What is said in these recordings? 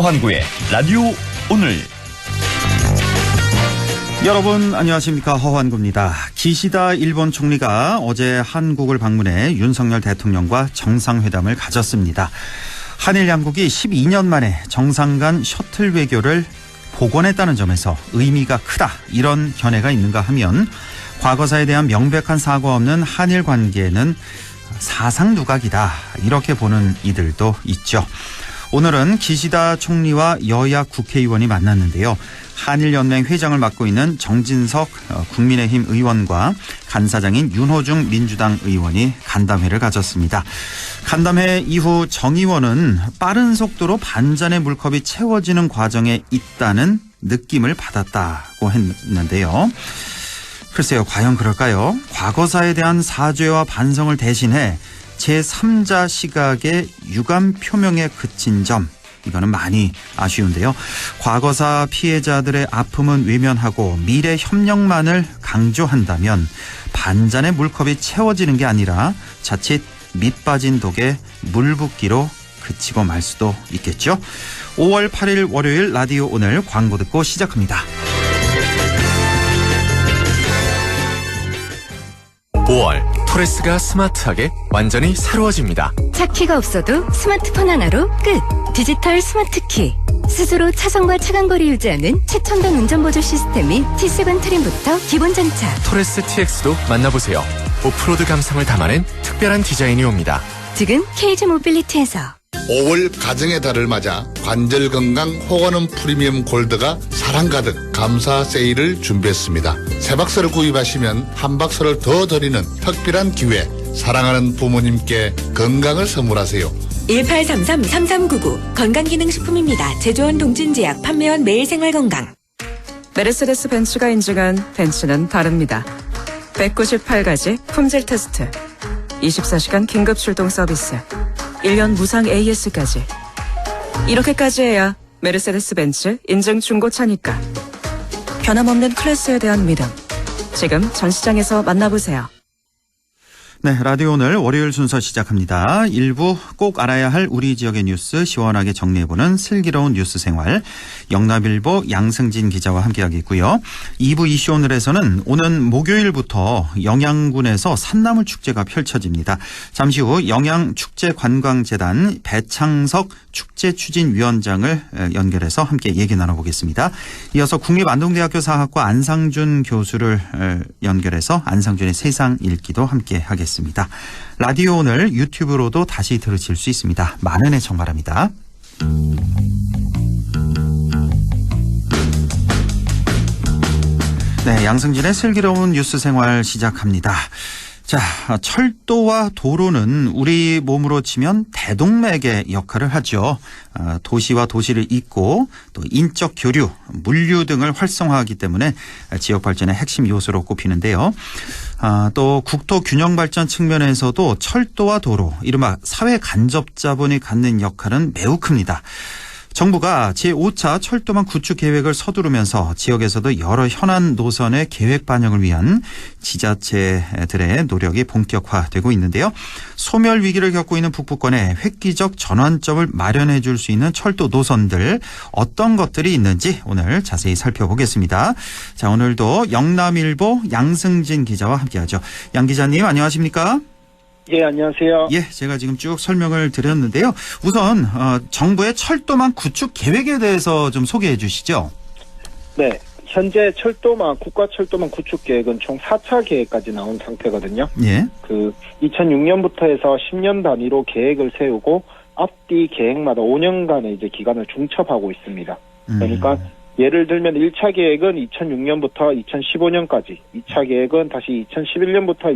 허환구의 라디오 오늘. 여러분 안녕하십니까, 허환구입니다. 기시다 일본 총리가 어제 한국을 방문해 윤석열 대통령과 정상회담을 가졌습니다. 한일 양국이 12년 만에 정상 간 셔틀 외교를 복원했다는 점에서 의미가 크다, 이런 견해가 있는가 하면 과거사에 대한 명백한 사과 없는 한일 관계는 사상 누각이다, 이렇게 보는 이들도 있죠. 오늘은 기시다 총리와 여야 국회의원이 만났는데요. 한일연맹 회장을 맡고 있는 정진석 국민의힘 의원과 간사장인 윤호중 민주당 의원이 간담회를 가졌습니다. 간담회 이후 정 의원은 빠른 속도로 반잔의 물컵이 채워지는 과정에 있다는 느낌을 받았다고 했는데요. 글쎄요, 과연 그럴까요? 과거사에 대한 사죄와 반성을 대신해 제3자 시각의 유감 표명에 그친 점, 이거는 많이 아쉬운데요. 과거사 피해자들의 아픔은 외면하고 미래 협력만을 강조한다면 반잔의 물컵이 채워지는 게 아니라 자칫 밑빠진 독에 물 붓기로 그치고 말 수도 있겠죠. 5월 8일 월요일 라디오 오늘, 광고 듣고 시작합니다. 5월 토레스가 스마트하게 완전히 새로워집니다. 차키가 없어도 스마트폰 하나로 끝. 디지털 스마트키. 스스로 차선과 차간거리 유지하는 최첨단 운전보조 시스템이 T7 트림부터 기본 장착. 토레스 TX도 만나보세요. 오프로드 감성을 담아낸 특별한 디자인이 옵니다. 지금 KG 모빌리티에서. 5월 가정의 달을 맞아 관절 건강 호건음 프리미엄 골드가 사랑 가득 감사 세일을 준비했습니다. 세 박스를 구입하시면 한 박스를 더 드리는 특별한 기회. 사랑하는 부모님께 건강을 선물하세요. 1833-3399 건강기능식품입니다. 제조원 동진제약, 판매원 매일생활건강. 메르세데스 벤츠가 인증한 벤츠는 다릅니다. 198가지 품질 테스트, 24시간 긴급 출동 서비스, 1년 무상 AS까지. 이렇게까지 해야 메르세데스 벤츠 인증 중고차니까. 변함없는 클래스에 대한 믿음. 지금 전시장에서 만나보세요. 네, 라디오 오늘 월요일 순서 시작합니다. 1부 꼭 알아야 할 우리 지역의 뉴스 시원하게 정리해보는 슬기로운 뉴스 생활, 영남일보 양승진 기자와 함께하겠고요. 2부 이슈 오늘에서는 오는 목요일부터 영양군에서 산나물 축제가 펼쳐집니다. 잠시 후 영양축제관광재단 배창석 축제추진위원장을 연결해서 함께 얘기 나눠보겠습니다. 이어서 국립안동대학교 사학과 안상준 교수를 연결해서 안상준의 세상 읽기도 함께 하겠습니다. 라디오 오늘 유튜브로도 다시 들으실 수 있습니다. 많은 애청 바랍니다. 네, 양승진의 슬기로운 뉴스 생활 시작합니다. 자, 철도와 도로는 우리 몸으로 치면 대동맥의 역할을 하죠. 도시와 도시를 잇고 또 인적 교류, 물류 등을 활성화하기 때문에 지역 발전의 핵심 요소로 꼽히는데요. 또 국토 균형 발전 측면에서도 철도와 도로, 이른바 사회 간접 자본이 갖는 역할은 매우 큽니다. 정부가 제5차 철도망 구축 계획을 서두르면서 지역에서도 여러 현안 노선의 계획 반영을 위한 지자체들의 노력이 본격화되고 있는데요. 소멸 위기를 겪고 있는 북부권에 획기적 전환점을 마련해 줄 수 있는 철도 노선들, 어떤 것들이 있는지 오늘 자세히 살펴보겠습니다. 자, 오늘도 영남일보 양승진 기자와 함께하죠. 양 기자님 안녕하십니까? 예, 안녕하세요. 예, 제가 지금 쭉 설명을 드렸는데요. 우선 정부의 철도망 구축 계획에 대해서 좀 소개해 주시죠. 네, 현재 국가 철도망 구축 계획은 총 4차 계획까지 나온 상태거든요. 예. 2006년부터 해서 10년 단위로 계획을 세우고 앞뒤 계획마다 5년간의 이제 기간을 중첩하고 있습니다. 그러니까 예를 들면 1차 계획은 2006년부터 2015년까지, 2차 계획은 다시 2011년부터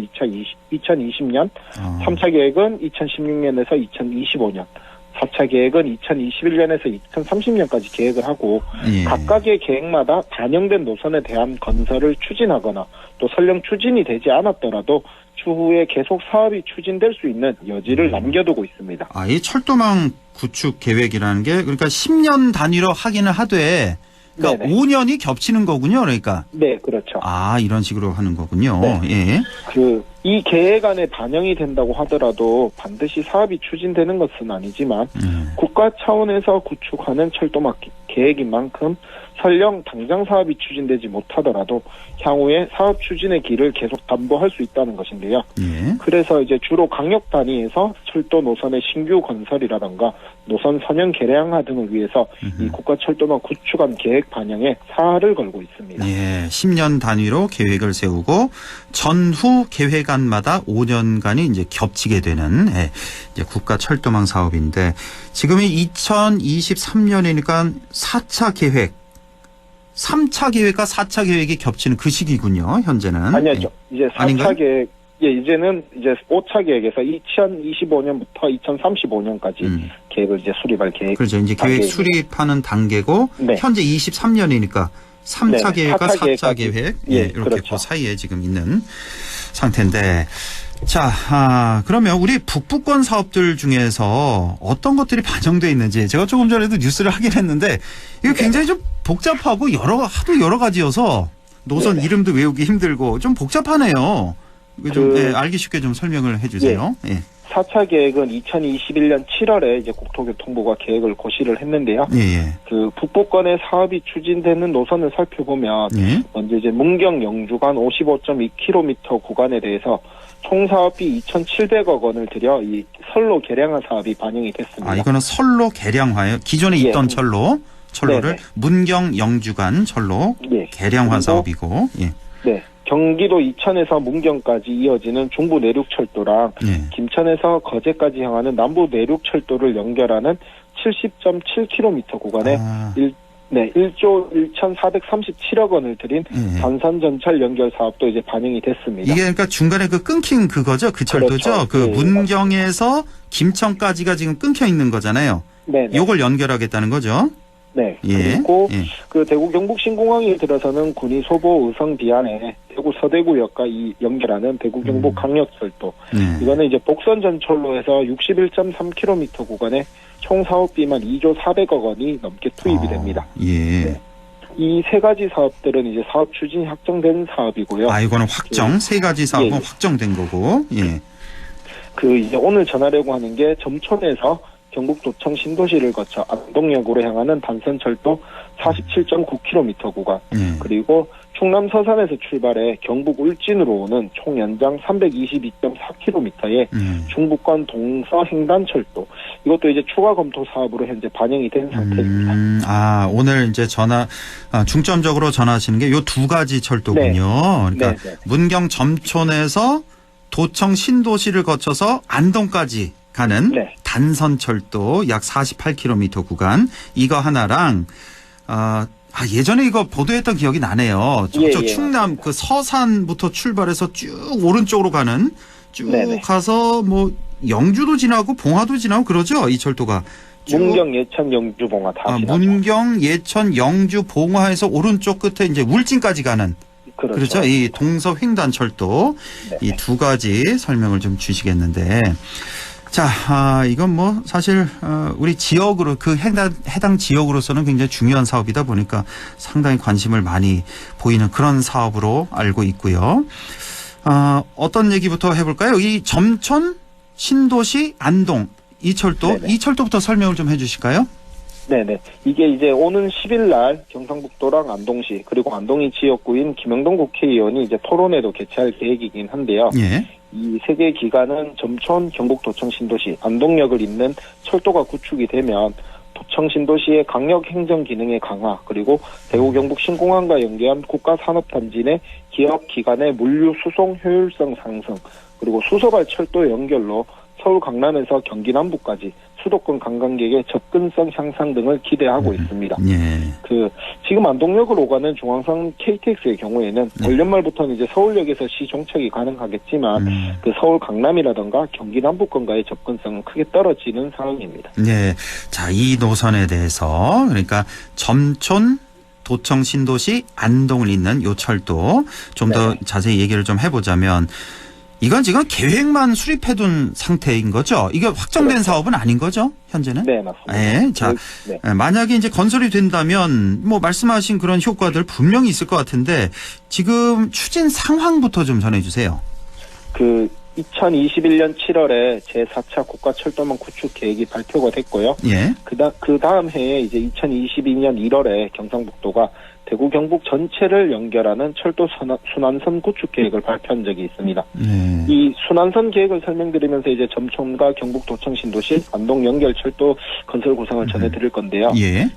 2020년, 3차 계획은 2016년에서 2025년, 4차 계획은 2021년에서 2030년까지 계획을 하고, 예. 각각의 계획마다 반영된 노선에 대한 건설을 추진하거나 또 설령 추진이 되지 않았더라도 추후에 계속 사업이 추진될 수 있는 여지를 남겨두고 있습니다. 이 철도망 구축 계획이라는 게 그러니까 10년 단위로 하기는 하되, 그러니까 네네. 5년이 겹치는 거군요, 그러니까. 네, 그렇죠. 이런 식으로 하는 거군요. 네. 예. 이 계획안에 반영이 된다고 하더라도 반드시 사업이 추진되는 것은 아니지만 국가 차원에서 구축하는 철도막 계획인 만큼 설령 당장 사업이 추진되지 못하더라도 향후에 사업 추진의 길을 계속 담보할 수 있다는 것인데요. 예. 그래서 이제 주로 강력 단위에서 철도 노선의 신규 건설이라던가 노선 선형 개량화 등을 위해서 이 국가 철도망 구축안 계획 반영에 사활을 걸고 있습니다. 예, 10년 단위로 계획을 세우고 전후 계획안마다 5년간이 이제 겹치게 되는 이제 국가 철도망 사업인데 지금이 2023년이니까 4차 계획, 3차 계획과 4차 계획이 겹치는 그 시기군요. 현재는. 아니죠. 이제 4차 아닌가요? 계획, 이제는 이제 5차 계획에서 2025년부터 2035년까지 계획을 이제 수립할 계획. 그렇죠. 이제 계획 단계입니다. 수립하는 단계고 네. 현재 23년이니까 3차 네, 계획과 4차 4차 계획 예, 이렇게 그렇죠. 그 사이에 지금 있는 상태인데 자, 그러면 우리 북부권 사업들 중에서 어떤 것들이 반영돼 있는지 제가 조금 전에도 뉴스를 하긴 했는데 이거 굉장히 좀 복잡하고 하도 여러 가지여서 노선 네네. 이름도 외우기 힘들고 좀 복잡하네요. 이거 좀 알기 쉽게 좀 설명을 해주세요. 예. 4차 계획은 2021년 7월에 이제 국토교통부가 계획을 고시를 했는데요. 예. 그 북부권의 사업이 추진되는 노선을 살펴보면 예. 먼저 이제 문경 영주 간 55.2km 구간에 대해서 총 사업비 2,700억 원을 들여 이 선로 개량화 사업이 반영이 됐습니다. 이거는 선로 개량화예요. 기존에 예. 있던 철로를 네네. 문경 영주 간 철로 예. 개량화 그리고 사업이고. 예. 네. 경기도 이천에서 문경까지 이어지는 중부 내륙철도랑 예. 김천에서 거제까지 향하는 남부 내륙철도를 연결하는 70.7km 구간에 1조 1,437억 원을 들인 예. 단선전철 연결 사업도 이제 반영이 됐습니다. 이게 그러니까 중간에 그 끊긴 그거죠. 그 철도죠. 그렇죠. 그 예, 문경에서 김천까지가 지금 끊겨 있는 거잖아요. 네. 요걸 연결하겠다는 거죠. 네. 예. 그리고 예. 그 대구 경북 신공항에 들어서는 군위 소보 의성 비안에 대구 서대구역과 이 연결하는 대구 경북 강력철도. 네. 이거는 이제 복선 전철로에서 61.3km 구간에 총 사업비만 2조 400억 원이 넘게 투입이 됩니다. 예. 네. 이 세 가지 사업들은 이제 사업 추진이 확정된 사업이고요. 이거는 확정. 세 가지 사업은 예. 확정된 거고. 예. 그 이제 오늘 전하려고 하는 게 점촌에서 경북 도청 신도시를 거쳐 안동역으로 향하는 단선철도 47.9km 구간, 예. 그리고 충남 서산에서 출발해 경북 울진으로 오는 총 연장 322.4km의 중부권 동서 횡단철도, 이것도 이제 추가 검토 사업으로 현재 반영이 된 상태입니다. 오늘 이제 중점적으로 전하시는 게 요 두 가지 철도군요. 네. 그러니까 네, 네. 문경 점촌에서 도청 신도시를 거쳐서 안동까지 가는 네. 단선철도 약 48km 구간, 이거 하나랑 예전에 이거 보도했던 기억이 나네요. 저쪽 예, 충남 그 서산부터 출발해서 쭉 오른쪽으로 가는 쭉 네네. 가서 뭐 영주도 지나고 봉화도 지나고 그러죠. 이 철도가. 쭉. 문경, 예천, 영주, 봉화 다 지나죠. 문경, 예천, 영주, 봉화에서 오른쪽 끝에 이제 울진까지 가는. 그렇죠. 이 동서 횡단철도. 네. 이 두 가지 설명을 좀 주시겠는데. 자, 이건 뭐 사실 우리 지역으로 그 해당 지역으로서는 굉장히 중요한 사업이다 보니까 상당히 관심을 많이 보이는 그런 사업으로 알고 있고요. 어떤 얘기부터 해볼까요? 이 점촌, 신도시, 안동 이 철도, 네네. 이 철도부터 설명을 좀 해주실까요? 네네. 이게 이제 오는 10일 날 경상북도랑 안동시 그리고 안동이 지역구인 김영동 국회의원이 이제 토론회도 개최할 계획이긴 한데요. 예. 이 세 개 기간은 점촌, 경북 도청 신도시, 안동역을 잇는 철도가 구축이 되면 도청 신도시의 강력 행정 기능의 강화, 그리고 대구 경북 신공항과 연계한 국가산업단지 내 기업 기관의 물류 수송 효율성 상승, 그리고 수서발 철도 연결로 서울 강남에서 경기 남부까지 수도권 관광객의 접근성 향상 등을 기대하고 있습니다. 예. 지금 안동역을 오가는 중앙선 KTX의 경우에는 올 연말부터는 이제 서울역에서 시 종착이 가능하겠지만 그 서울 강남이라든가 경기 남부권과의 접근성은 크게 떨어지는 상황입니다. 네. 자, 이 노선에 대해서 그러니까 점촌, 도청 신도시, 안동을 잇는 요 철도 좀 더 네. 자세히 자세히 얘기를 좀 해보자면 이건 지금 계획만 수립해둔 상태인 거죠? 이게 확정된 그렇죠. 사업은 아닌 거죠? 현재는? 네, 맞습니다. 네. 자, 네. 만약에 이제 건설이 된다면 뭐 말씀하신 그런 효과들 분명히 있을 것 같은데 지금 추진 상황부터 좀 전해주세요. 그 2021년 7월에 제4차 국가철도망 구축 계획이 발표가 됐고요. 예. 그 다음 해에 이제 2022년 1월에 경상북도가 대구 경북 전체를 연결하는 철도 순환선 구축 계획을 발표한 적이 있습니다. 이 순환선 계획을 설명드리면서 이제 점촌과 경북 도청 신도시 안동 연결 철도 건설 구상을 전해드릴 건데요. 예.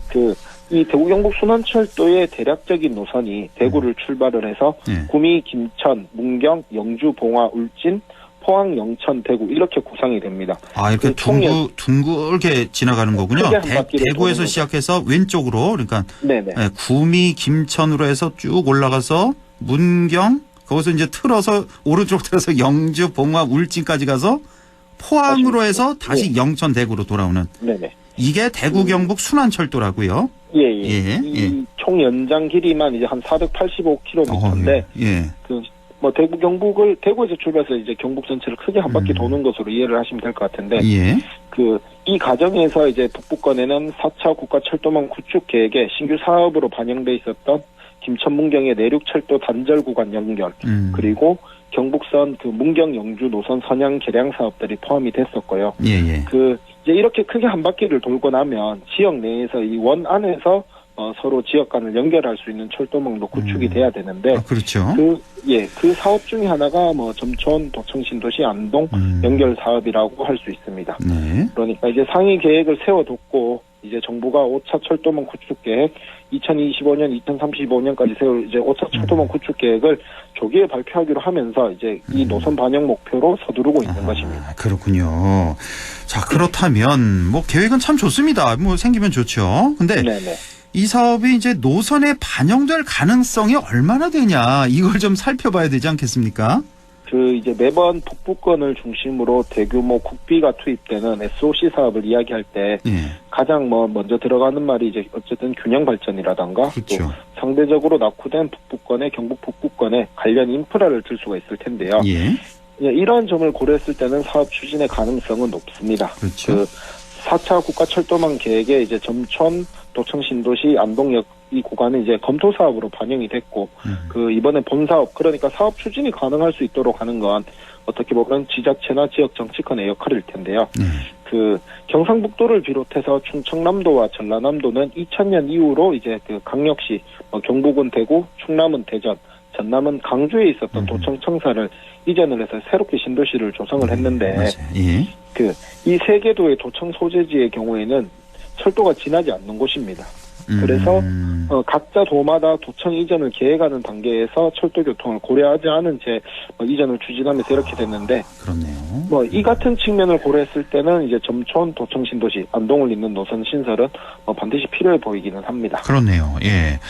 이 대구 경북 순환철도의 대략적인 노선이 대구를 출발을 해서 구미, 김천, 문경, 영주, 봉화, 울진, 포항, 영천, 대구 이렇게 구상이 됩니다. 아, 이렇게 둥글게 지나가는 거군요. 대구에서 시작해서 왼쪽으로 그러니까 네네. 네, 구미, 김천으로 해서 쭉 올라가서 문경 거기서 이제 틀어서 오른쪽 틀어서 영주, 봉화, 울진까지 가서 포항으로 해서 다시 영천, 대구로 돌아오는. 네네. 이게 대구 경북 순환철도라고요. 예. 이 총 연장 길이만 이제 한 485km인데 대구 경북을 대구에서 출발해서 이제 경북 전체를 크게 한 바퀴 도는 것으로 이해를 하시면 될 것 같은데 이 과정에서 이제 북부권에는 4차 국가철도망 구축 계획에 신규 사업으로 반영돼 있었던 김천 문경의 내륙철도 단절 구간 연결 그리고 경북선 그 문경 영주 노선 선양 개량 사업들이 포함이 됐었고요. 이제 이렇게 크게 한 바퀴를 돌고 나면 지역 내에서 이 원 안에서 서로 지역 간을 연결할 수 있는 철도망도 구축이 돼야 되는데, 그렇죠. 그 사업 중에 하나가 점촌, 도청, 신도시, 안동 연결 사업이라고 할 수 있습니다. 그러니까 이제 상위 계획을 세워뒀고, 이제 정부가 5차 철도망 구축 계획, 2025년, 2035년까지 세울 이제 5차 철도망 구축 계획을 조기에 발표하기로 하면서 이제 이 노선 반영 목표로 서두르고 있는 것입니다. 그렇군요. 자, 그렇다면 계획은 참 좋습니다. 생기면 좋죠. 근데 이 사업이 이제 노선에 반영될 가능성이 얼마나 되냐 이걸 좀 살펴봐야 되지 않겠습니까? 이제 매번 북부권을 중심으로 대규모 국비가 투입되는 SOC 사업을 이야기할 때 가장 먼저 들어가는 말이 이제 어쨌든 균형 발전이라던가 또 상대적으로 낙후된 북부권의 경북 북부권에 관련 인프라를 들 수가 있을 텐데요. 이러한 점을 고려했을 때는 사업 추진의 가능성은 높습니다. 그렇죠. 4차 국가철도망 계획에 이제 점촌, 도청, 신도시, 안동역 이 구간은 이제 검토 사업으로 반영이 됐고, 이번에 본 사업, 그러니까 사업 추진이 가능할 수 있도록 하는 건 어떻게 보면 지자체나 지역 정치권의 역할일 텐데요. 경상북도를 비롯해서 충청남도와 전라남도는 2000년 이후로 이제 강력시, 경북은 대구, 충남은 대전, 전남은 강주에 있었던 도청 청사를 이전을 해서 새롭게 신도시를 조성을 했는데, 이 세 개도의 도청 소재지의 경우에는 철도가 지나지 않는 곳입니다. 그래서 각자 도마다 도청 이전을 계획하는 단계에서 철도 교통을 고려하지 않은 채 이전을 추진하면서 이렇게 됐는데, 그렇네요. 이 같은 측면을 고려했을 때는 이제 점촌, 도청, 신도시, 안동을 잇는 노선 신설은 반드시 필요해 보이기는 합니다. 그렇네요. 예.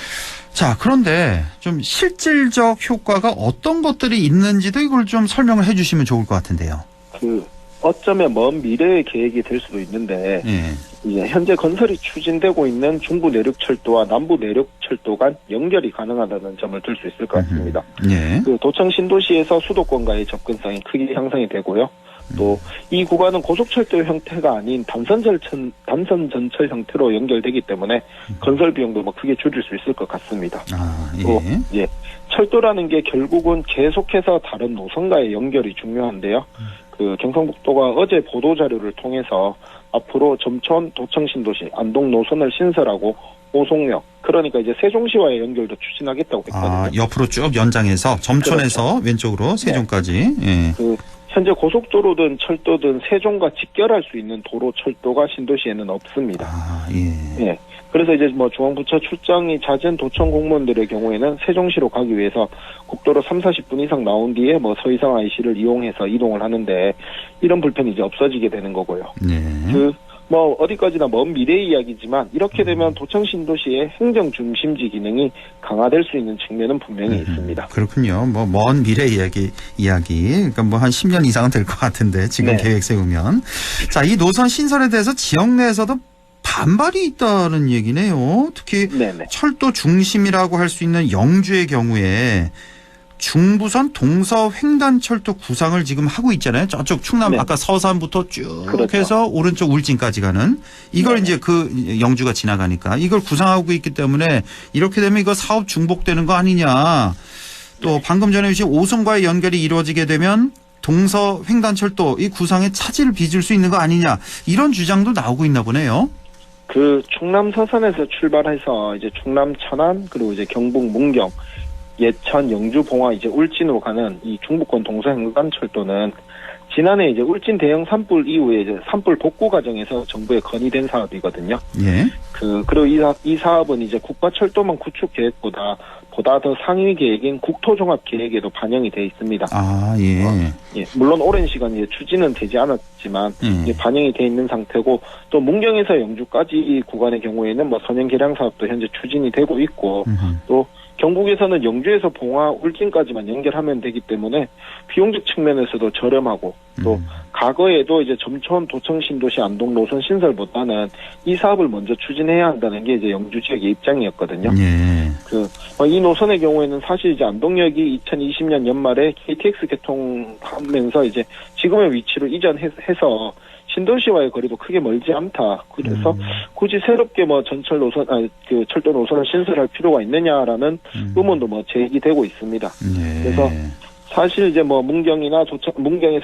자, 그런데 좀 실질적 효과가 어떤 것들이 있는지도 이걸 좀 설명을 해주시면 좋을 것 같은데요. 어쩌면 먼 미래의 계획이 될 수도 있는데, 이제 현재 건설이 추진되고 있는 중부 내륙철도와 남부 내륙철도 간 연결이 가능하다는 점을 들 수 있을 것 같습니다. 도청 신도시에서 수도권과의 접근성이 크게 향상이 되고요. 또 이 구간은 고속철도 형태가 아닌 단선 전철 형태로 연결되기 때문에 건설 비용도 크게 줄일 수 있을 것 같습니다. 또 철도라는 게 결국은 계속해서 다른 노선과의 연결이 중요한데요. 경상북도가 어제 보도자료를 통해서 앞으로 점촌, 도청, 신도시, 안동 노선을 신설하고 오송역, 그러니까 이제 세종시와의 연결도 추진하겠다고 했거든요. 옆으로 쭉 연장해서 점촌에서 왼쪽으로 세종까지. 현재 고속도로든 철도든 세종과 직결할 수 있는 도로, 철도가 신도시에는 없습니다. 그래서 이제 중앙부처 출장이 잦은 도청 공무원들의 경우에는 세종시로 가기 위해서 국도로 30-40분 이상 나온 뒤에 서이상 IC를 이용해서 이동을 하는데, 이런 불편이 이제 없어지게 되는 거고요. 어디까지나 먼 미래 이야기지만 이렇게 되면 도청 신도시의 행정 중심지 기능이 강화될 수 있는 측면은 분명히 있습니다. 그렇군요. 먼 미래 이야기. 그러니까 한 10년 이상은 될 것 같은데 지금 계획 세우면. 자, 이 노선 신설에 대해서 지역 내에서도 반발이 있다는 얘기네요. 특히 철도 중심이라고 할 수 있는 영주의 경우에 중부선 동서 횡단철도 구상을 지금 하고 있잖아요. 저쪽 충남 아까 서산부터 쭉 해서 오른쪽 울진까지 가는 이걸 이제 영주가 지나가니까 이걸 구상하고 있기 때문에 이렇게 되면 이거 사업 중복되는 거 아니냐. 또 방금 전에 주신 오송과의 연결이 이루어지게 되면 동서 횡단철도 이 구상에 차질을 빚을 수 있는 거 아니냐 이런 주장도 나오고 있나 보네요. 그 충남 서산에서 출발해서 이제 충남 천안 그리고 이제 경북 문경, 예천, 영주, 봉화 이제 울진으로 가는 이 중부권 동서 횡단철도는 지난해 이제 울진 대형 산불 이후에 이제 산불 복구 과정에서 정부에 건의된 사업이거든요. 예. 그리고 이 사업은 이제 국가철도망 구축 계획보다 더 상위 계획인 국토종합 계획에도 반영이 돼 있습니다. 아, 예. 예, 물론 오랜 시간 이제 추진은 되지 않았지만 이게 반영이 돼 있는 상태고 또 문경에서 영주까지 이 구간의 경우에는 뭐 선형 개량 사업도 현재 추진이 되고 있고 또 경북에서는 영주에서 봉화, 울진까지만 연결하면 되기 때문에 비용적 측면에서도 저렴하고 또 과거에도 이제 점촌, 도청, 신도시, 안동 노선 신설보다는 이 사업을 먼저 추진해야 한다는 게 이제 영주 지역의 입장이었거든요. 예. 이 노선의 경우에는 사실 이제 안동역이 2020년 연말에 KTX 개통하면서 이제 지금의 위치로 이전해서 신도시와의 거리도 크게 멀지 않다. 그래서 굳이 새롭게 뭐 전철 노선, 그 철도 노선을 신설할 필요가 있느냐라는 의문도 뭐 제기되고 있습니다. 예. 그래서 사실 이제 뭐 문경에서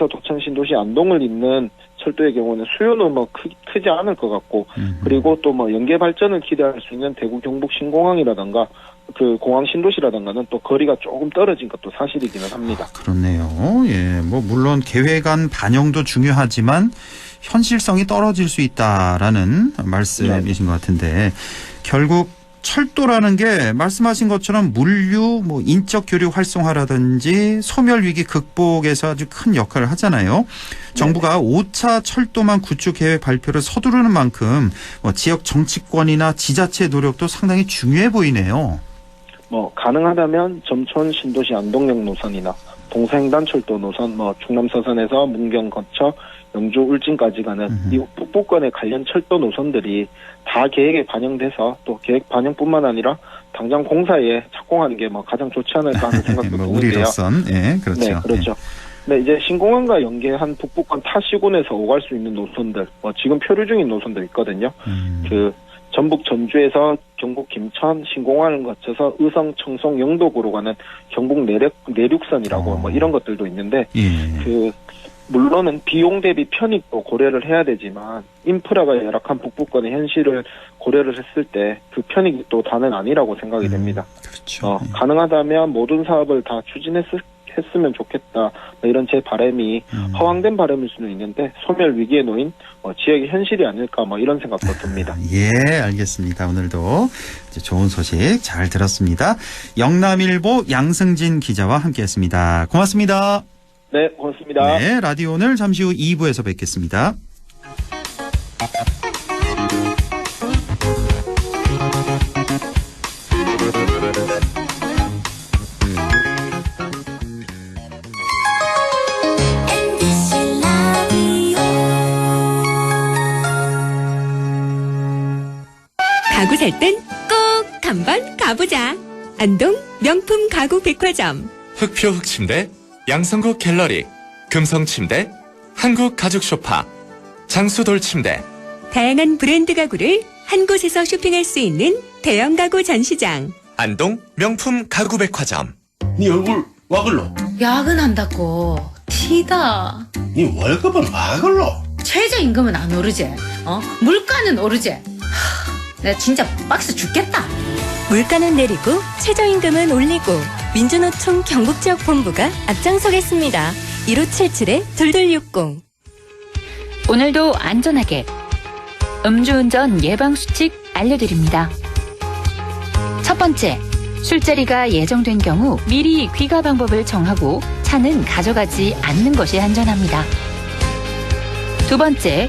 도청, 신도시, 안동을 잇는 철도의 경우는 수요는 뭐 크지 않을 것 같고 그리고 또 뭐 연계 발전을 기대할 수 있는 대구 경북 신공항이라든가 그 공항 신도시라든가는 또 거리가 조금 떨어진 것도 사실이기는 합니다. 그렇네요. 예, 뭐 물론 계획안 반영도 중요하지만 현실성이 떨어질 수 있다라는 말씀이신 것 같은데 결국 철도라는 게 말씀하신 것처럼 물류, 뭐 인적 교류 활성화라든지 소멸 위기 극복에서 아주 큰 역할을 하잖아요. 정부가 5차 철도망 구축 계획 발표를 서두르는 만큼 뭐 지역 정치권이나 지자체 노력도 상당히 중요해 보이네요. 뭐 가능하다면 점촌, 신도시, 안동역 노선이나 동서횡단철도 노선, 뭐 충남 서산에서 문경 거쳐 영주, 울진까지 가는 이 북부권의 관련 철도 노선들이 다 계획에 반영돼서 또 계획 반영뿐만 아니라 당장 공사에 착공하는 게 뭐 가장 좋지 않을까 하는 생각도 뭐 드는데요. 우리로선, 예, 그렇죠. 네, 그렇죠. 네, 이제 신공항과 연계한 북부권 타 시군에서 오갈 수 있는 노선들, 뭐 지금 표류 중인 노선들 있거든요. 그 전북 전주에서 경북 김천 신공항을 거쳐서 의성, 청송, 영도구로 가는 경북 내륙선이라고 뭐 이런 것들도 있는데 예. 물론은 비용 대비 편익도 고려를 해야 되지만 인프라가 열악한 북부권의 현실을 고려를 했을 때 그 편익이 또 다는 아니라고 생각이 됩니다. 그렇죠. 가능하다면 모든 사업을 다 추진했으면 좋겠다. 뭐 이런 제 바람이 허황된 바람일 수는 있는데 소멸 위기에 놓인 지역의 현실이 아닐까 뭐 이런 생각도 듭니다. 예, 알겠습니다. 오늘도 좋은 소식 잘 들었습니다. 영남일보 양승진 기자와 함께했습니다. 고맙습니다. 네, 고맙습니다. 네, 라디오 오늘 잠시 후 2부에서 뵙겠습니다. 가구 살 땐 꼭 한번 가보자. 안동 명품 가구 백화점. 흑표 흑침대, 양성국 갤러리, 금성침대, 한국가죽소파, 장수돌침대. 다양한 브랜드 가구를 한 곳에서 쇼핑할 수 있는 대형 가구 전시장. 안동 명품 가구백화점. 네 얼굴 와 글로? 야근한다고 티다. 네 월급은 와 글로? 최저임금은 안 오르지. 물가는 오르지. 내가 진짜 빡세 죽겠다. 물가는 내리고 최저임금은 올리고 민주노총 경북지역본부가 앞장서겠습니다. 1577-2260. 오늘도 안전하게 음주운전 예방수칙 알려드립니다. 첫 번째, 술자리가 예정된 경우 미리 귀가 방법을 정하고 차는 가져가지 않는 것이 안전합니다. 두 번째,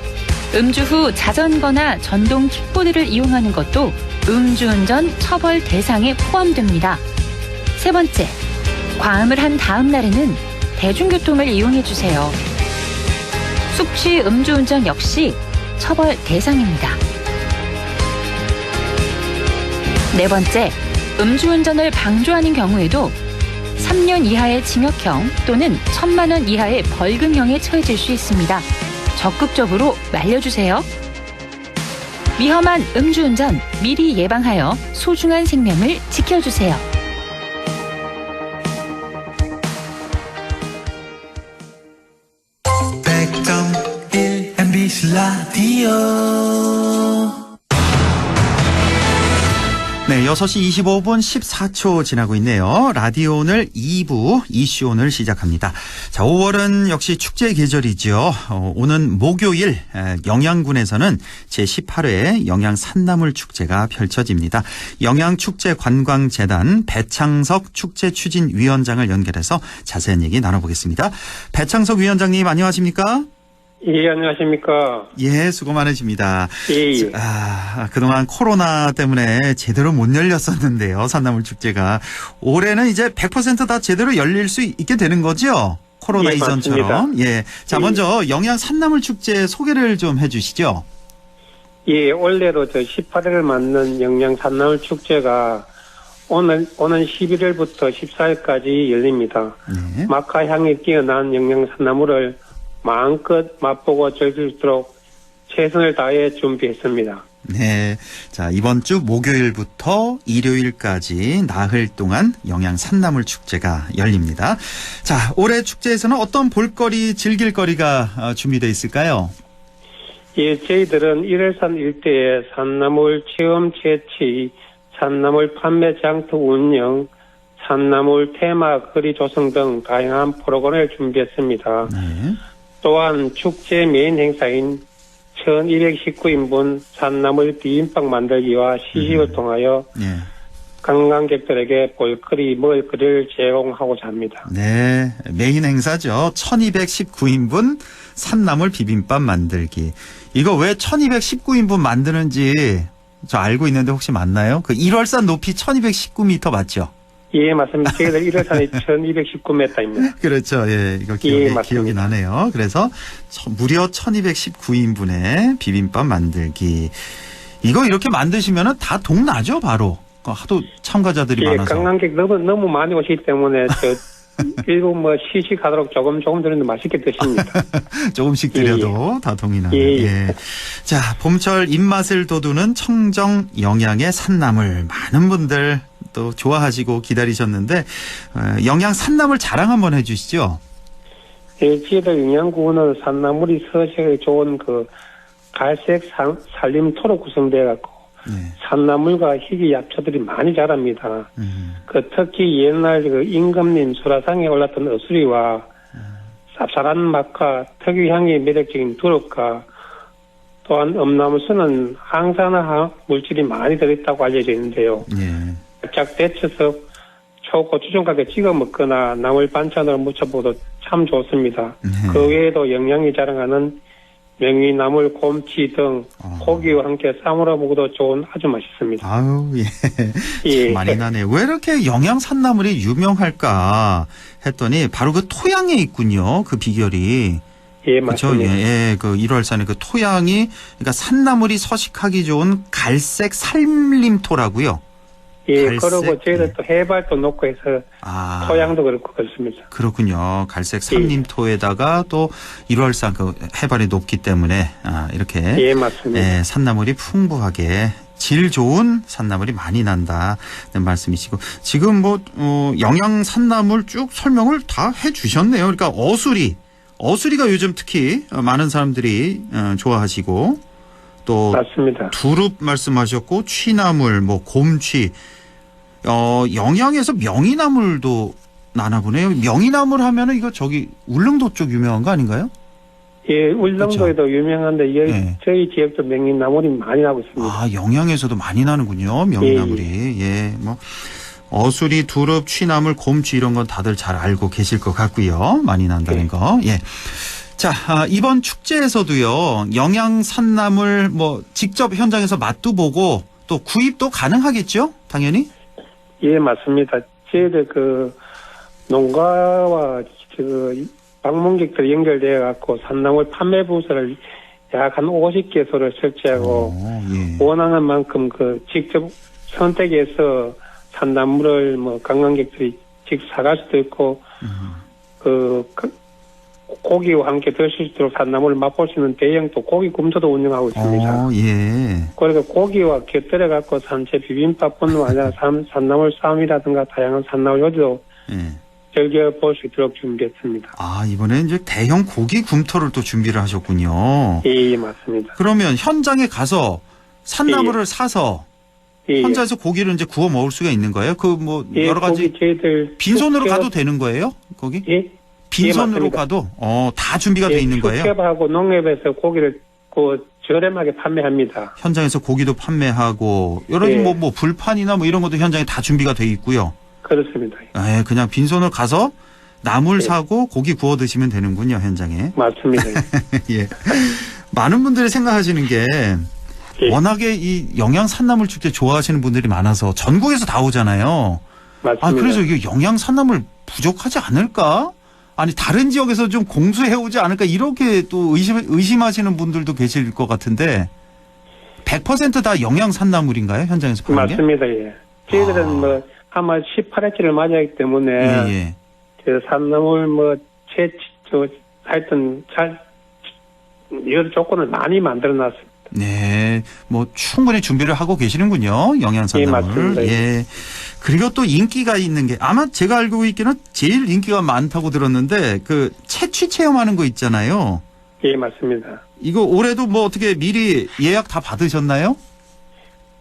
음주 후 자전거나 전동 킥보드를 이용하는 것도 음주운전 처벌 대상에 포함됩니다. 세 번째, 과음을 한 다음 날에는 대중교통을 이용해주세요. 숙취 음주운전 역시 처벌 대상입니다. 네 번째, 음주운전을 방조하는 경우에도 3년 이하의 징역형 또는 1,000만 원 이하의 벌금형에 처해질 수 있습니다. 적극적으로 말려주세요. 위험한 음주운전 미리 예방하여 소중한 생명을 지켜주세요. 라디오. 네, 6시 25분 14초 지나고 있네요. 라디오 오늘 2부 이슈 오늘 시작합니다. 자, 5월은 역시 축제 계절이죠. 오는 목요일 영양군에서는 제18회 영양 산나물 축제가 펼쳐집니다. 영양축제관광재단 배창석 축제추진위원장을 연결해서 자세한 얘기 나눠보겠습니다. 배창석 위원장님 안녕하십니까? 예, 안녕하십니까. 예, 수고 많으십니다. 예. 그동안 코로나 때문에 제대로 못 열렸었는데요. 산나물 축제가. 올해는 이제 100% 다 제대로 열릴 수 있게 되는 거죠? 코로나 예, 이전처럼. 맞습니다. 예. 자, 먼저 영양 산나물 축제 소개를 좀 해 주시죠. 예, 올해로 18일을 맞는 영양 산나물 축제가 오는 11일부터 14일까지 열립니다. 네. 마카 향이 뛰어난 영양 산나물을 마음껏 맛보고 즐길 수 있도록 최선을 다해 준비했습니다. 네. 자, 이번 주 목요일부터 일요일까지 나흘 동안 영양 산나물 축제가 열립니다. 자, 올해 축제에서는 어떤 볼거리, 즐길거리가 준비되어 있을까요? 예, 저희들은 일월산 일대에 산나물 체험 채취, 산나물 판매 장터 운영, 산나물 테마 거리 조성 등 다양한 프로그램을 준비했습니다. 네. 또한 축제 메인 행사인 1219인분 산나물 비빔밥 만들기와 시식을 통하여 네. 관광객들에게 볼거리, 먹을거리를 제공하고자 합니다. 네, 메인 행사죠. 1219인분 산나물 비빔밥 만들기. 이거 왜 1219인분 만드는지 저 알고 있는데 혹시 맞나요? 그 1월산 높이 1219m 맞죠? 예, 맞습니다. 저희들 1월산이 1219m입니다. 그렇죠. 예, 이거 기억이 나네요. 그래서 무려 1219인분의 비빔밥 만들기. 이거 이렇게 만드시면은 다 동나죠, 바로. 하도 참가자들이 예, 많아서. 관광객 너무 많이 오시기 때문에 일부 시식하도록 조금 드리는데 맛있게 드십니다. 조금씩 드려도 예. 다 동이 나는. 예. 예. 자, 봄철 입맛을 돋우는 청정 영양의 산나물 많은 분들 또 좋아하시고 기다리셨는데 영양 산나물 자랑 한번 해주시죠. 예, 저희들 영양구는 산나물이 서식에 좋은 갈색 산림토로 구성되어 갖고 산나물과 희귀 약초들이 많이 자랍니다. 특히 옛날 임금님 수라상에 올랐던 어수리와 쌉쌀한 맛과 특유향이 매력적인 두릅과 또한 엄나무수는 항산화 물질이 많이 들어있다고 알려져 있는데요. 살짝 데쳐서 초고추장하게 찍어 먹거나 나물 반찬으로 무쳐보도 참 좋습니다. 그 외에도 영양이 자랑하는 명이나물, 곰치 등 고기와 함께 싸물어 먹어도 좋은 아주 맛있습니다. 아유, 예. 많이 나네요. 왜 이렇게 영양 산나물이 유명할까 했더니 바로 그 토양에 있군요. 그 비결이. 예, 맞습니다. 그렇죠? 예, 그 1월산의 그 토양이 그러니까 산나물이 서식하기 좋은 갈색 산림토라고요. 예, 그리고 저희들 또 해발도 높고 해서 토양도 그렇고 그렇습니다. 그렇군요. 갈색 산림토에다가 또 1월산 그 해발이 높기 때문에 이렇게 예, 맞습니다. 예, 산나물이 풍부하게 질 좋은 산나물이 많이 난다는 말씀이시고 지금 영양 산나물 쭉 설명을 다 해주셨네요. 그러니까 어수리가 요즘 특히 많은 사람들이 좋아하시고 또 맞습니다. 두릅 말씀하셨고 취나물, 곰취, 영양에서 명이나물도 나나 보네요. 명이나물 하면은 이거 울릉도 쪽 유명한 거 아닌가요? 예, 울릉도에도 유명한데 저희 지역도 명이나물이 많이 나고 있습니다. 영양에서도 많이 나는군요. 명이나물이. 예, 어수리, 두릅, 취나물, 곰취 이런 건 다들 잘 알고 계실 것 같고요. 많이 난다는 거. 예. 자, 이번 축제에서도요, 영양 산나물 직접 현장에서 맛도 보고 또 구입도 가능하겠죠? 당연히? 예, 맞습니다. 저희들 농가와 방문객들 연결되어 갖고 산나물 판매 부서를 약 한 50개소를 설치하고 원하는 만큼 직접 선택해서 산나물을 관광객들이 직접 사갈 수도 있고 고기와 함께 드실 수 있도록 산나물을 맛볼 수 있는 대형 또 고기 굼토도 운영하고 있습니다. 예. 그러니까 고기와 곁들여 갖고 산채 비빔밥뿐만 아니라 산나물 쌈이라든가 다양한 산나물 요리도 즐겨볼 수 있도록 준비했습니다. 아, 이번에 이제 대형 고기 굼토를 또 준비를 하셨군요. 예, 맞습니다. 그러면 현장에 가서 산나물을 사서 예. 현장에서 고기를 이제 구워 먹을 수가 있는 거예요? 그 뭐 여러 가지 빈손으로 가도 되는 거예요? 거기? 예. 빈손으로 예, 가도 다 준비가 돼 있는 거예요? 축협하고 농협에서 고기를 저렴하게 판매합니다. 현장에서 고기도 판매하고 여러 가지 예. 뭐 불판이나 뭐 이런 것도 현장에 다 준비가 돼 있고요. 그렇습니다. 예, 그냥 빈손으로 가서 나물 사고 고기 구워 드시면 되는군요, 현장에. 맞습니다. 예. 많은 분들이 생각하시는 게 워낙에 이 영양 산나물 축제 좋아하시는 분들이 많아서 전국에서 다 오잖아요. 맞습니다. 아, 그래서 이게 영양 산나물 부족하지 않을까? 아니, 다른 지역에서 좀 공수해 오지 않을까? 이렇게 또 의심하시는 분들도 계실 것 같은데 100% 다 영양 산나물인가요? 현장에서 파는 게? 맞습니다. 예. 저희들은 뭐 아마 18회째를 맞이하기 때문에 예. 저 산나물 하여튼 여러 조건을 많이 만들어놨습니다. 네, 뭐 충분히 준비를 하고 계시는군요. 영양 산나물. 예, 맞습니다. 예. 그리고 또 인기가 있는 게 아마 제가 알고 있기는 제일 인기가 많다고 들었는데 그 채취 체험하는 거 있잖아요. 예, 맞습니다. 이거 올해도 뭐 어떻게 미리 예약 다 받으셨나요?